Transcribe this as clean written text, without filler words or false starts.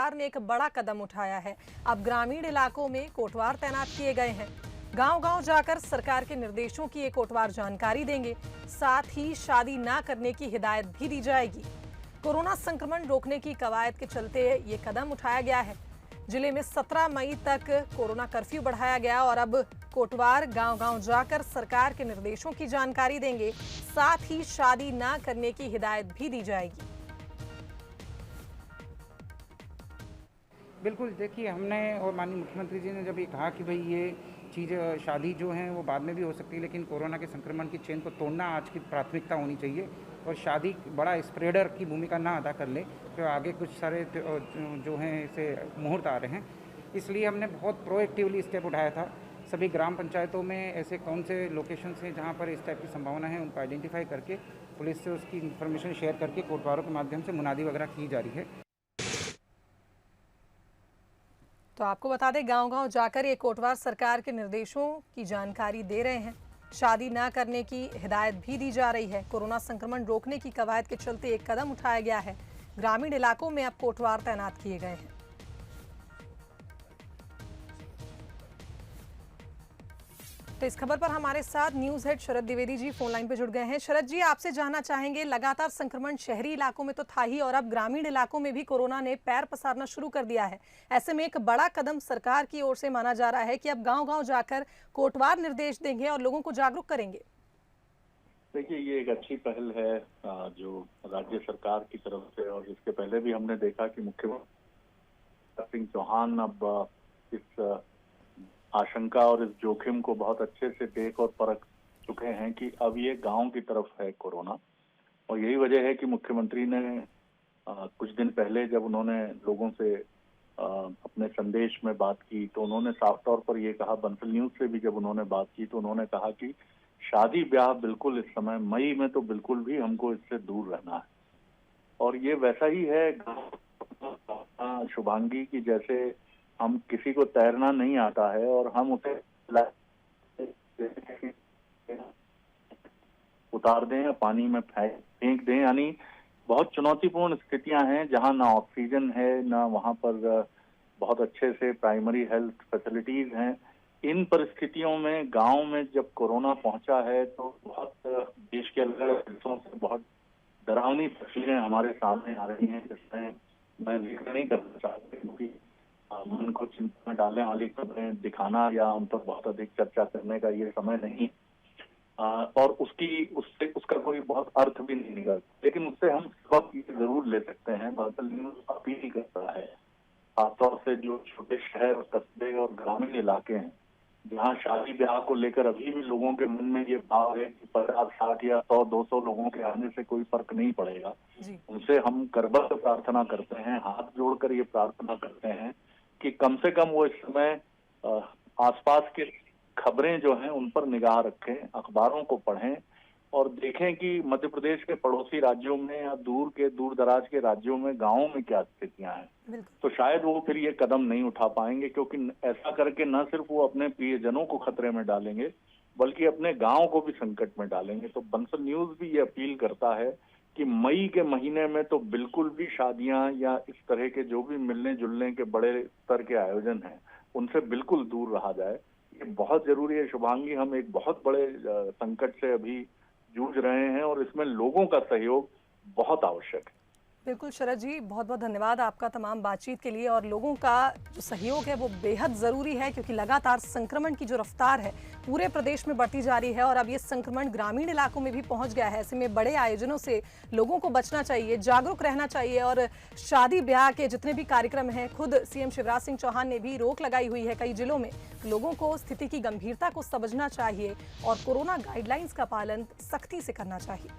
सरकार ने एक बड़ा कदम उठाया है। अब ग्रामीण इलाकों में कोटवार तैनात किए गए हैं। गांव-गांव जाकर सरकार के निर्देशों की ये कोटवार जानकारी देंगे। साथ ही शादी ना करने की हिदायत भी दी जाएगी। कोरोना संक्रमण रोकने की कवायद के चलते ये कदम उठाया गया है। जिले में 17 मई तक कोरोना कर्फ्यू बढ़ाया गया और अब कोटवार गांव-गांव जाकर सरकार के निर्देशों की जानकारी देंगे। साथ ही शादी ना करने की हिदायत भी दी जाएगी। बिल्कुल, देखिए हमने और माननीय मुख्यमंत्री जी ने जब ये कहा कि भाई ये चीज़ शादी जो है वो बाद में भी हो सकती है, लेकिन कोरोना के संक्रमण की चेन को तोड़ना आज की प्राथमिकता होनी चाहिए और शादी बड़ा स्प्रेडर की भूमिका ना अदा कर ले, तो आगे कुछ सारे जो हैं इसे मुहूर्त आ रहे हैं। इसलिए हमने बहुत प्रोएक्टिवली स्टेप उठाया था। सभी ग्राम पंचायतों में ऐसे कौन से लोकेशन हैं जहाँ पर इस टाइप की संभावना है उनको आइडेंटिफाई करके पुलिस से उसकी इन्फॉर्मेशन शेयर करके कोटवारों के माध्यम से मुनादी वगैरह की जा रही है। तो आपको बता दें, गांव-गांव जाकर ये कोटवार सरकार के निर्देशों की जानकारी दे रहे हैं। शादी ना करने की हिदायत भी दी जा रही है। कोरोना संक्रमण रोकने की कवायद के चलते एक कदम उठाया गया है। ग्रामीण इलाकों में अब कोटवार तैनात किए गए हैं। तो इस खबर पर हमारे साथ न्यूज हेड शरद द्विवेदी जी फोन लाइन पे जुड़ गए हैं। शरद जी, आपसे जानना चाहेंगे, लगातार संक्रमण शहरी इलाकों में तो था ही और अब ग्रामीण इलाकों में भी कोरोना ने पैर पसारना शुरू कर दिया है। ऐसे में एक बड़ा कदम सरकार की ओर से माना जा रहा है कि अब गांव-गांव जाकर कोटवार निर्देश देंगे और लोगों को जागरूक करेंगे। देखिए, ये एक अच्छी पहल है जो राज्य सरकार की तरफ से, और इसके पहले भी हमने देखा कि मुख्यमंत्री सिंह चौहान अब इस आशंका और इस जोखिम को बहुत अच्छे से देख और परख चुके हैं कि अब ये गांव की तरफ है कोरोना। और यही वजह है कि मुख्यमंत्री ने कुछ दिन पहले जब उन्होंने लोगों से अपने संदेश में बात की तो उन्होंने साफ तौर पर ये कहा, बंसल न्यूज से भी जब उन्होंने बात की तो उन्होंने कहा कि शादी ब्याह बिल्कुल इस समय मई में तो बिल्कुल भी हमको इससे दूर रहना है। और ये वैसा ही है शुभांगी की, जैसे हम किसी को तैरना नहीं आता है और हम उसे उतार दें या पानी में फेंक दें, यानी बहुत चुनौतीपूर्ण स्थितियां हैं जहां ना ऑक्सीजन है, ना वहां पर बहुत अच्छे से प्राइमरी हेल्थ फैसिलिटीज हैं। इन परिस्थितियों में गांव में जब कोरोना पहुंचा है तो बहुत देश के अलग अलग हिस्सों से बहुत डरावनी तस्वीरें हमारे सामने आ रही हैं, जिसमें मैं जिक्र नहीं करना चाहता क्योंकि मन को चिंता में डालने वाली खबरें दिखाना या उन पर बहुत अधिक चर्चा करने का ये समय नहीं, और उससे उसका कोई बहुत अर्थ भी नहीं निकलता। लेकिन उससे हम सबक ये जरूर ले सकते हैं। बंसल न्यूज अपील करता है खासतौर से जो छोटे शहर, कस्बे और ग्रामीण इलाके हैं जहाँ शादी ब्याह को लेकर अभी भी लोगों के मन में ये भाव है कि 50, 60 या 100, 200 लोगों के आने से कोई फर्क नहीं पड़ेगा। उनसे हम करबद्ध प्रार्थना करते हैं, हाथ जोड़कर ये प्रार्थना करते हैं कि कम से कम वो इस समय आसपास के खबरें जो हैं उन पर निगाह रखें, अखबारों को पढ़ें और देखें कि मध्य प्रदेश के पड़ोसी राज्यों में या दूर दराज के राज्यों में गांवों में क्या स्थितियां हैं। तो शायद वो फिर ये कदम नहीं उठा पाएंगे, क्योंकि ऐसा करके न सिर्फ वो अपने प्रियजनों को खतरे में डालेंगे बल्कि अपने गांव को भी संकट में डालेंगे। तो बंसल न्यूज भी ये अपील करता है कि मई के महीने में तो बिल्कुल भी शादियां या इस तरह के जो भी मिलने जुलने के बड़े स्तर के आयोजन हैं उनसे बिल्कुल दूर रहा जाए। ये बहुत जरूरी है शुभांगी। हम एक बहुत बड़े संकट से अभी जूझ रहे हैं और इसमें लोगों का सहयोग बहुत आवश्यक है। बिल्कुल शरद जी, बहुत बहुत धन्यवाद आपका तमाम बातचीत के लिए। और लोगों का जो सहयोग है वो बेहद ज़रूरी है क्योंकि लगातार संक्रमण की जो रफ्तार है पूरे प्रदेश में बढ़ती जा रही है और अब ये संक्रमण ग्रामीण इलाकों में भी पहुंच गया है। ऐसे में बड़े आयोजनों से लोगों को बचना चाहिए, जागरूक रहना चाहिए और शादी ब्याह के जितने भी कार्यक्रम हैं, खुद सीएम शिवराज सिंह चौहान ने भी रोक लगाई हुई है कई जिलों में। लोगों को स्थिति की गंभीरता को समझना चाहिए और कोरोना गाइडलाइंस का पालन सख्ती से करना चाहिए।